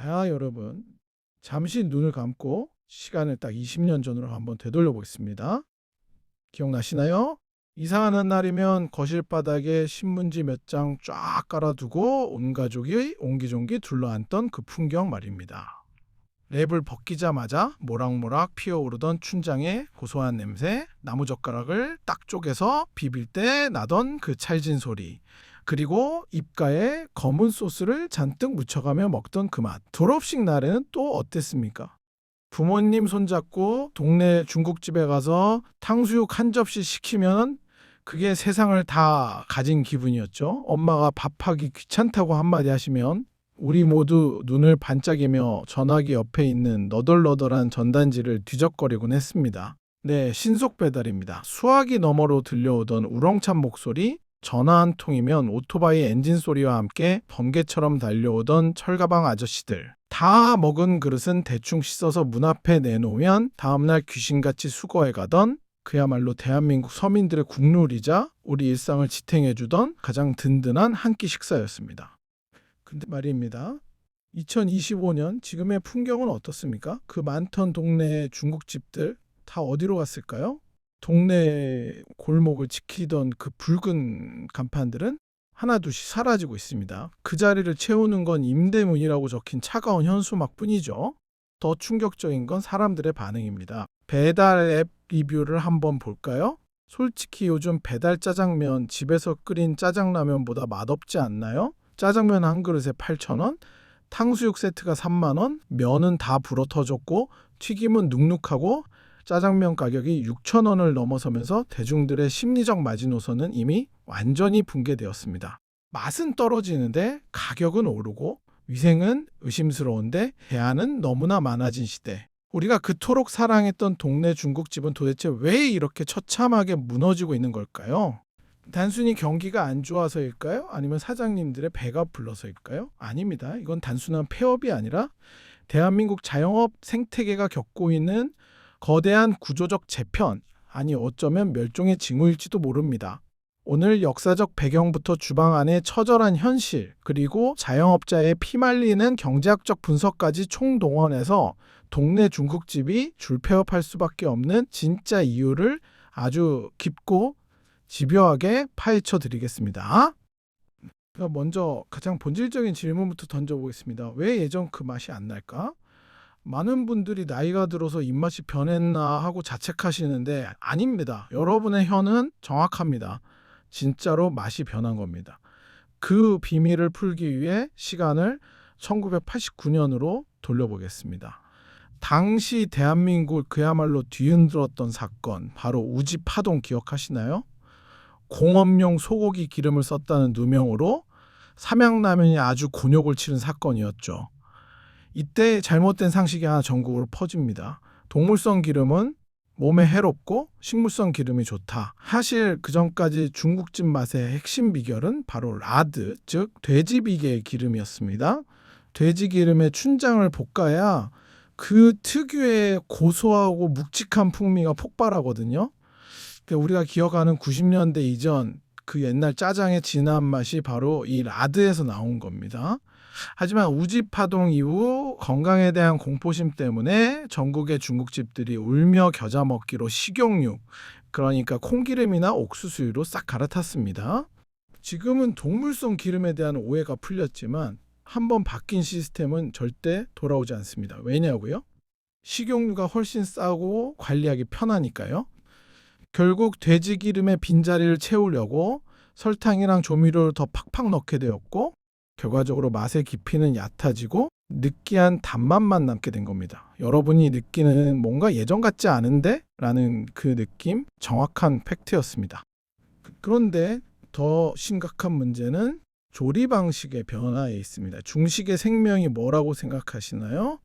자, 여러분. 잠시 눈을 감고 시간을 딱 20년 전으로 한번 되돌려 보겠습니다. 기억나시나요? 이사하는 날이면 거실 바닥에 신문지 몇 장 쫙 깔아두고 온 가족이 옹기종기 둘러앉던 그 풍경 말입니다. 랩을 벗기자마자 모락모락 피어오르던 춘장의 고소한 냄새, 나무젓가락을 딱 쪼개서 비빌 때 나던 그 찰진 소리, 그리고 입가에 검은 소스를 잔뜩 묻혀가며 먹던 그 맛. 졸업식 날에는 또 어땠습니까? 부모님 손잡고 동네 중국집에 가서 탕수육 한 접시 시키면 그게 세상을 다 가진 기분이었죠. 엄마가 밥하기 귀찮다고 한마디 하시면 우리 모두 눈을 반짝이며 전화기 옆에 있는 너덜너덜한 전단지를 뒤적거리곤 했습니다. 네, 신속 배달입니다. 수화기 너머로 들려오던 우렁찬 목소리, 전화 한 통이면 오토바이 엔진 소리와 함께 번개처럼 달려오던 철가방 아저씨들. 다 먹은 그릇은 대충 씻어서 문 앞에 내놓으면 다음날 귀신같이 수거해 가던 그야말로 대한민국 서민들의 국룰이자 우리 일상을 지탱해주던 가장 든든한 한 끼 식사였습니다. 근데 말입니다. 2025년 지금의 풍경은 어떻습니까? 그 많던 동네 중국집들 다 어디로 갔을까요? 동네 골목을 지키던 그 붉은 간판들은 하나둘씩 사라지고 있습니다. 그 자리를 채우는 건 임대문이라고 적힌 차가운 현수막뿐이죠. 더 충격적인 건 사람들의 반응입니다. 배달 앱 리뷰를 한번 볼까요? 솔직히 요즘 배달 짜장면 집에서 끓인 짜장라면보다 맛없지 않나요? 짜장면 한 그릇에 8,000원, 탕수육 세트가 3만원, 면은 다 불어터졌고 튀김은 눅눅하고 짜장면 가격이 6,000원을 넘어서면서 대중들의 심리적 마지노선은 이미 완전히 붕괴되었습니다. 맛은 떨어지는데 가격은 오르고 위생은 의심스러운데 대안은 너무나 많아진 시대. 우리가 그토록 사랑했던 동네 중국집은 도대체 왜 이렇게 처참하게 무너지고 있는 걸까요? 단순히 경기가 안 좋아서일까요? 아니면 사장님들의 배가 불러서일까요? 아닙니다. 이건 단순한 폐업이 아니라 대한민국 자영업 생태계가 겪고 있는 거대한 구조적 재편, 아니 어쩌면 멸종의 징후일지도 모릅니다. 오늘 역사적 배경부터 주방 안의 처절한 현실, 그리고 자영업자의 피말리는 경제학적 분석까지 총동원해서 동네 중국집이 줄폐업할 수밖에 없는 진짜 이유를 아주 깊고 집요하게 파헤쳐 드리겠습니다. 먼저 가장 본질적인 질문부터 던져보겠습니다. 왜 예전 그 맛이 안 날까? 많은 분들이 나이가 들어서 입맛이 변했나 하고 자책하시는데 아닙니다. 여러분의 혀는 정확합니다. 진짜로 맛이 변한 겁니다. 그 비밀을 풀기 위해 시간을 1989년으로 돌려보겠습니다. 당시 대한민국을 그야말로 뒤흔들었던 사건, 바로 우지 파동 기억하시나요? 공업용 소고기 기름을 썼다는 누명으로 삼양라면이 아주 곤욕을 치른 사건이었죠. 이때 잘못된 상식이 하나 전국으로 퍼집니다. 동물성 기름은 몸에 해롭고 식물성 기름이 좋다. 사실 그전까지 중국집 맛의 핵심 비결은 바로 라드, 즉 돼지 비계의 기름이었습니다. 돼지 기름에 춘장을 볶아야 그 특유의 고소하고 묵직한 풍미가 폭발하거든요. 우리가 기억하는 90년대 이전 그 옛날 짜장의 진한 맛이 바로 이 라드에서 나온 겁니다. 하지만 우지 파동 이후 건강에 대한 공포심 때문에 전국의 중국집들이 울며 겨자 먹기로 식용유, 그러니까 콩기름이나 옥수수유로 싹 갈아탔습니다. 지금은 동물성 기름에 대한 오해가 풀렸지만 한번 바뀐 시스템은 절대 돌아오지 않습니다. 왜냐고요? 식용유가 훨씬 싸고 관리하기 편하니까요. 결국 돼지 기름의 빈자리를 채우려고 설탕이랑 조미료를 더 팍팍 넣게 되었고 결과적으로 맛의 깊이는 얕아지고 느끼한 단맛만 남게 된 겁니다. 여러분이 느끼는 뭔가 예전 같지 않은데? 라는 그 느낌, 정확한 팩트였습니다. 그런데 더 심각한 문제는 조리 방식의 변화에 있습니다. 중식의 생명이 뭐라고 생각하시나요?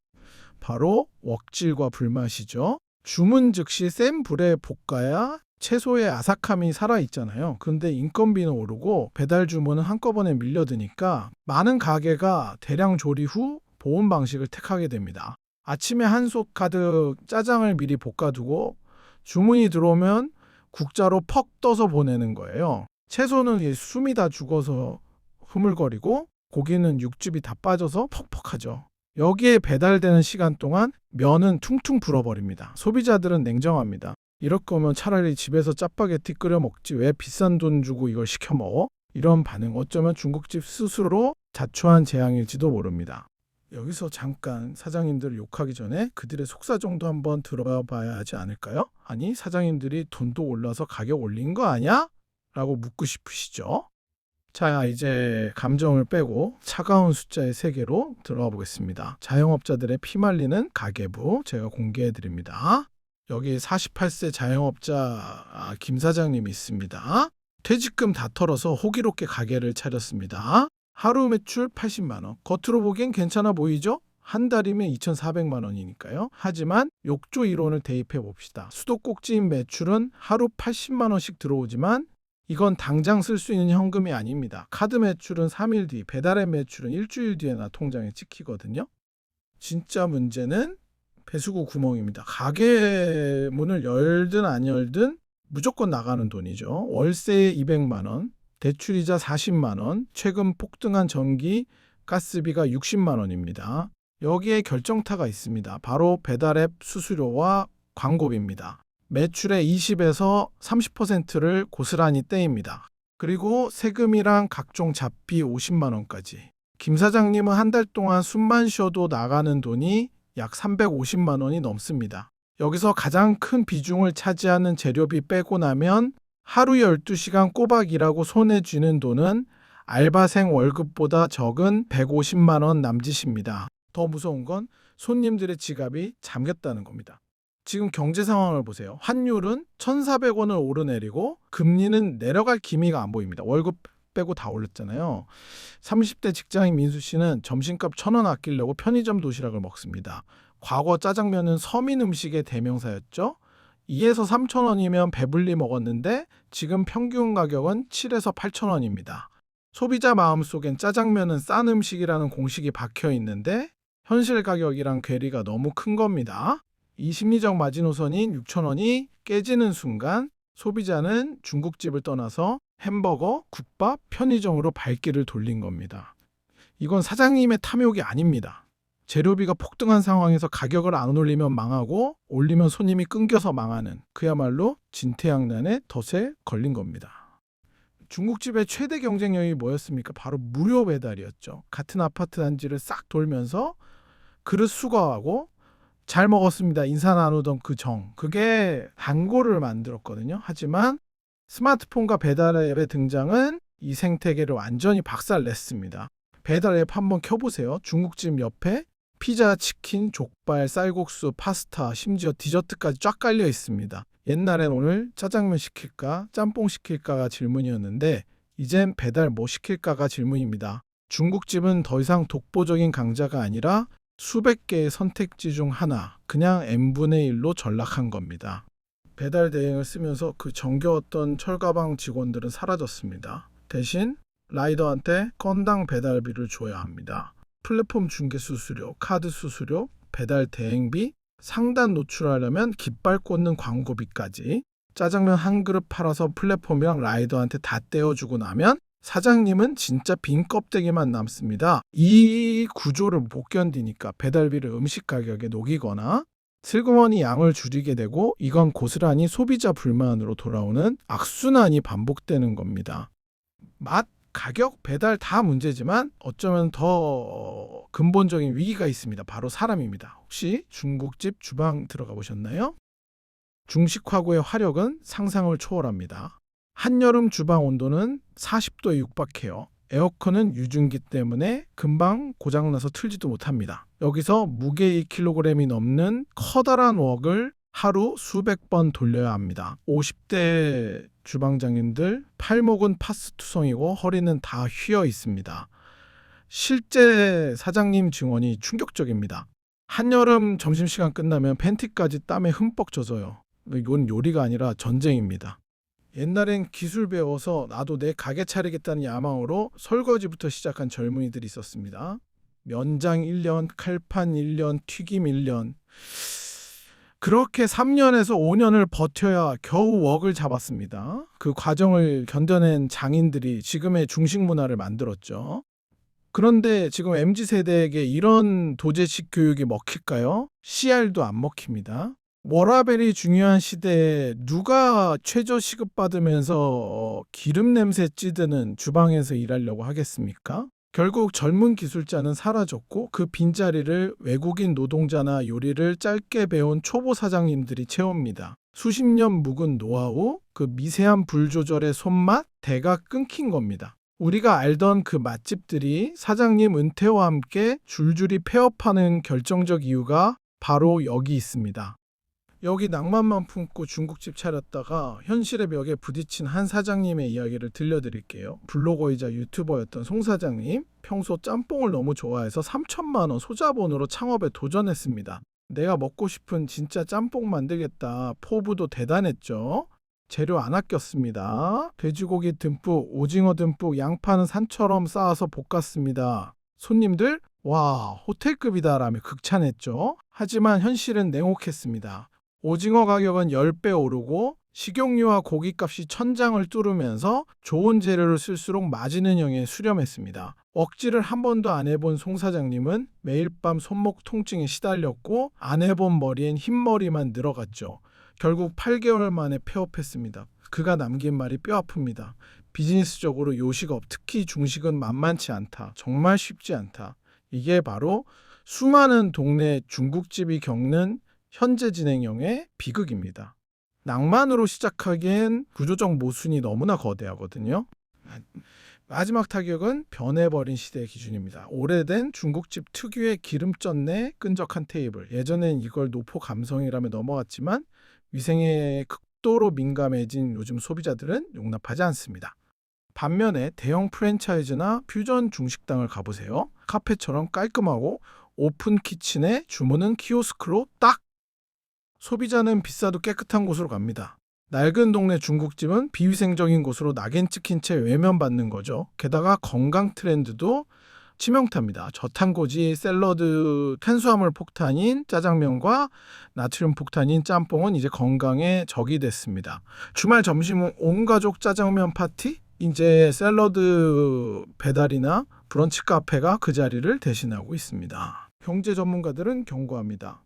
바로 웍질과 불맛이죠. 주문 즉시 센 불에 볶아야 채소의 아삭함이 살아있잖아요. 그런데 인건비는 오르고 배달 주문은 한꺼번에 밀려드니까 많은 가게가 대량 조리 후 보온 방식을 택하게 됩니다. 아침에 한솥 가득 짜장을 미리 볶아두고 주문이 들어오면 국자로 퍽 떠서 보내는 거예요. 채소는 숨이 다 죽어서 흐물거리고 고기는 육즙이 다 빠져서 퍽퍽하죠. 여기에 배달되는 시간 동안 면은 퉁퉁 불어버립니다. 소비자들은 냉정합니다. 이럴 거면 차라리 집에서 짜파게티 끓여 먹지 왜 비싼 돈 주고 이걸 시켜 먹어? 이런 반응 어쩌면 중국집 스스로 자초한 재앙일지도 모릅니다. 여기서 잠깐 사장님들 욕하기 전에 그들의 속사 정도 한번 들어봐 봐야 하지 않을까요? 아니 사장님들이 돈도 올라서 가격 올린 거 아니야? 라고 묻고 싶으시죠? 자, 이제 감정을 빼고 차가운 숫자의 세계로 들어가 보겠습니다. 자영업자들의 피말리는 가계부 제가 공개해 드립니다. 여기 48세 자영업자 김 사장님이 있습니다. 퇴직금 다 털어서 호기롭게 가게를 차렸습니다. 하루 매출 80만 원. 겉으로 보기엔 괜찮아 보이죠? 한 달이면 2,400만 원이니까요. 하지만 욕조 이론을 대입해 봅시다. 수도꼭지인 매출은 하루 80만 원씩 들어오지만 이건 당장 쓸 수 있는 현금이 아닙니다. 카드 매출은 3일 뒤, 배달의 매출은 일주일 뒤에나 통장에 찍히거든요. 진짜 문제는 배수구 구멍입니다. 가게 문을 열든 안 열든 무조건 나가는 돈이죠. 월세 200만 원, 대출이자 40만 원, 최근 폭등한 전기, 가스비가 60만 원입니다. 여기에 결정타가 있습니다. 바로 배달앱 수수료와 광고비입니다. 매출의 20에서 30%를 고스란히 떼입니다. 그리고 세금이랑 각종 잡비 50만 원까지. 김 사장님은 한 달 동안 숨만 쉬어도 나가는 돈이 약 350만 원이 넘습니다. 여기서 가장 큰 비중을 차지하는 재료비 빼고 나면 하루 12시간 꼬박 일하고 손에 쥐는 돈은 알바생 월급보다 적은 150만 원 남짓입니다. 더 무서운 건 손님들의 지갑이 잠겼다는 겁니다. 지금 경제 상황을 보세요. 환율은 1,400원을 오르내리고 금리는 내려갈 기미가 안 보입니다. 월급 빼고 다 올렸잖아요. 30대 직장인 민수 씨는 점심값 1,000원 아끼려고 편의점 도시락을 먹습니다. 과거 짜장면은 서민 음식의 대명사였죠. 2에서 3,000원이면 배불리 먹었는데 지금 평균 가격은 7에서 8,000원입니다. 소비자 마음속엔 짜장면은 싼 음식이라는 공식이 박혀 있는데 현실 가격이랑 괴리가 너무 큰 겁니다. 이 심리적 마지노선인 6,000원이 깨지는 순간 소비자는 중국집을 떠나서 햄버거, 국밥, 편의점으로 발길을 돌린 겁니다. 이건 사장님의 탐욕이 아닙니다. 재료비가 폭등한 상황에서 가격을 안 올리면 망하고 올리면 손님이 끊겨서 망하는 그야말로 진퇴양난의 덫에 걸린 겁니다. 중국집의 최대 경쟁력이 뭐였습니까? 바로 무료 배달이었죠. 같은 아파트 단지를 싹 돌면서 그릇 수거하고 잘 먹었습니다. 인사 나누던 그 정. 그게 단골을 만들었거든요. 하지만 스마트폰과 배달 앱의 등장은 이 생태계를 완전히 박살냈습니다. 배달 앱 한번 켜보세요. 중국집 옆에 피자, 치킨, 족발, 쌀국수, 파스타, 심지어 디저트까지 쫙 깔려 있습니다. 옛날엔 오늘 짜장면 시킬까, 짬뽕 시킬까가 질문이었는데 이젠 배달 뭐 시킬까가 질문입니다. 중국집은 더 이상 독보적인 강자가 아니라 수백 개의 선택지 중 하나, 그냥 n분의 1로 전락한 겁니다. 배달 대행을 쓰면서 그 정겨웠던 철가방 직원들은 사라졌습니다. 대신 라이더한테 건당 배달비를 줘야 합니다. 플랫폼 중개 수수료, 카드 수수료, 배달 대행비, 상단 노출하려면 깃발 꽂는 광고비까지 짜장면 한 그릇 팔아서 플랫폼이랑 라이더한테 다 떼어주고 나면 사장님은 진짜 빈 껍데기만 남습니다. 이 구조를 못 견디니까 배달비를 음식 가격에 녹이거나 슬그머니 양을 줄이게 되고 이건 고스란히 소비자 불만으로 돌아오는 악순환이 반복되는 겁니다. 맛, 가격, 배달 다 문제지만 어쩌면 더 근본적인 위기가 있습니다. 바로 사람입니다. 혹시 중국집 주방 들어가 보셨나요? 중식화구의 화력은 상상을 초월합니다. 한여름 주방 온도는 40도에 육박해요. 에어컨은 유증기 때문에 금방 고장나서 틀지도 못합니다. 여기서 무게 2kg이 넘는 커다란 웍을 하루 수백 번 돌려야 합니다. 50대 주방장님들 팔목은 파스투성이고 허리는 다 휘어 있습니다. 실제 사장님 증언이 충격적입니다. 한여름 점심시간 끝나면 팬티까지 땀에 흠뻑 젖어요. 이건 요리가 아니라 전쟁입니다. 옛날엔 기술 배워서 나도 내 가게 차리겠다는 야망으로 설거지부터 시작한 젊은이들이 있었습니다. 면장 1년, 칼판 1년, 튀김 1년. 그렇게 3년에서 5년을 버텨야 겨우 웍을 잡았습니다. 그 과정을 견뎌낸 장인들이 지금의 중식 문화를 만들었죠. 그런데 지금 MZ세대에게 이런 도제식 교육이 먹힐까요? CR도 안 먹힙니다. 워라밸이 중요한 시대에 누가 최저 시급 받으면서 기름 냄새 찌드는 주방에서 일하려고 하겠습니까? 결국 젊은 기술자는 사라졌고 그 빈자리를 외국인 노동자나 요리를 짧게 배운 초보 사장님들이 채웁니다. 수십 년 묵은 노하우, 그 미세한 불 조절의 손맛, 대가 끊긴 겁니다. 우리가 알던 그 맛집들이 사장님 은퇴와 함께 줄줄이 폐업하는 결정적 이유가 바로 여기 있습니다. 여기 낭만만 품고 중국집 차렸다가 현실의 벽에 부딪힌 한 사장님의 이야기를 들려드릴게요. 블로거이자 유튜버였던 송 사장님, 평소 짬뽕을 너무 좋아해서 3천만 원 소자본으로 창업에 도전했습니다. 내가 먹고 싶은 진짜 짬뽕 만들겠다. 포부도 대단했죠. 재료 안 아꼈습니다. 돼지고기 듬뿍, 오징어 듬뿍, 양파는 산처럼 쌓아서 볶았습니다. 손님들, 와, 호텔급이다라며 극찬했죠. 하지만 현실은 냉혹했습니다. 오징어 가격은 10배 오르고 식용유와 고기값이 천장을 뚫으면서 좋은 재료를 쓸수록 마진은 형에 수렴했습니다. 억지를 한 번도 안 해본 송 사장님은 매일 밤 손목 통증에 시달렸고 안 해본 머리엔 흰머리만 늘어갔죠. 결국 8개월 만에 폐업했습니다. 그가 남긴 말이 뼈 아픕니다. 비즈니스적으로 요식업, 특히 중식은 만만치 않다. 정말 쉽지 않다. 이게 바로 수많은 동네 중국집이 겪는 현재 진행형의 비극입니다. 낭만으로 시작하기엔 구조적 모순이 너무나 거대하거든요. 마지막 타격은 변해버린 시대의 기준입니다. 오래된 중국집 특유의 기름전내 끈적한 테이블. 예전엔 이걸 노포 감성이라며 넘어갔지만 위생에 극도로 민감해진 요즘 소비자들은 용납하지 않습니다. 반면에 대형 프랜차이즈나 퓨전 중식당을 가보세요. 카페처럼 깔끔하고 오픈 키친에 주문은 키오스크로 딱! 소비자는 비싸도 깨끗한 곳으로 갑니다. 낡은 동네 중국집은 비위생적인 곳으로 낙인 찍힌 채 외면받는 거죠. 게다가 건강 트렌드도 치명타입니다. 저탄고지 샐러드 탄수화물 폭탄인 짜장면과 나트륨 폭탄인 짬뽕은 이제 건강에 적이 됐습니다. 주말 점심은 온 가족 짜장면 파티? 이제 샐러드 배달이나 브런치 카페가 그 자리를 대신하고 있습니다. 경제 전문가들은 경고합니다.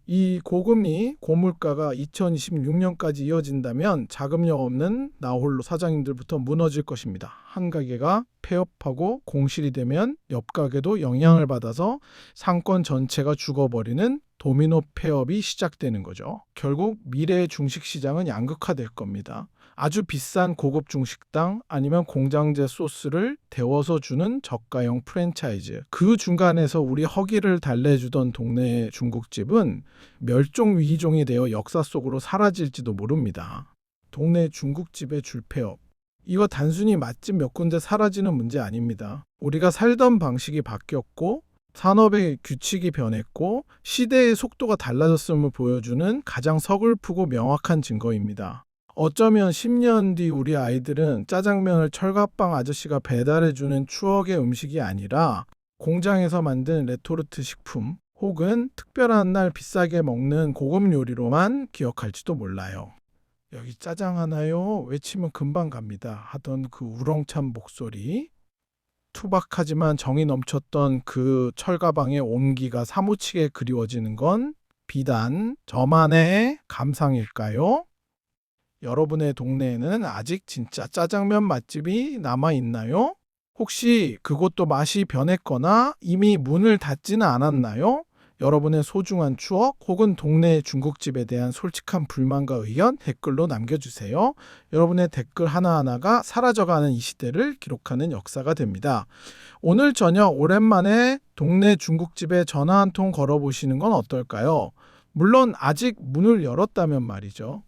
이 고금리, 고물가가 2026년까지 이어진다면 자금력 없는 나홀로 사장님들부터 무너질 것입니다. 한 가게가 폐업하고 공실이 되면 옆 가게도 영향을 받아서 상권 전체가 죽어버리는 도미노 폐업이 시작되는 거죠. 결국 미래의 중식시장은 양극화될 겁니다. 아주 비싼 고급 중식당 아니면 공장제 소스를 데워서 주는 저가형 프랜차이즈. 그 중간에서 우리 허기를 달래주던 동네 중국집은 멸종 위기종이 되어 역사 속으로 사라질지도 모릅니다. 동네 중국집의 줄폐업. 이거 단순히 맛집 몇 군데 사라지는 문제 아닙니다. 우리가 살던 방식이 바뀌었고 산업의 규칙이 변했고 시대의 속도가 달라졌음을 보여주는 가장 서글프고 명확한 증거입니다. 어쩌면 10년 뒤 우리 아이들은 짜장면을 철갑방 아저씨가 배달해주는 추억의 음식이 아니라 공장에서 만든 레토르트 식품 혹은 특별한 날 비싸게 먹는 고급 요리로만 기억할지도 몰라요. 여기 짜장 하나요? 외치면 금방 갑니다. 하던 그 우렁찬 목소리. 투박하지만 정이 넘쳤던 그 철가방의 온기가 사무치게 그리워지는 건 비단 저만의 감상일까요? 여러분의 동네에는 아직 진짜 짜장면 맛집이 남아있나요? 혹시 그곳도 맛이 변했거나 이미 문을 닫지는 않았나요? 여러분의 소중한 추억 혹은 동네 중국집에 대한 솔직한 불만과 의견 댓글로 남겨주세요. 여러분의 댓글 하나하나가 사라져가는 이 시대를 기록하는 역사가 됩니다. 오늘 저녁 오랜만에 동네 중국집에 전화 한 통 걸어보시는 건 어떨까요? 물론 아직 문을 열었다면 말이죠.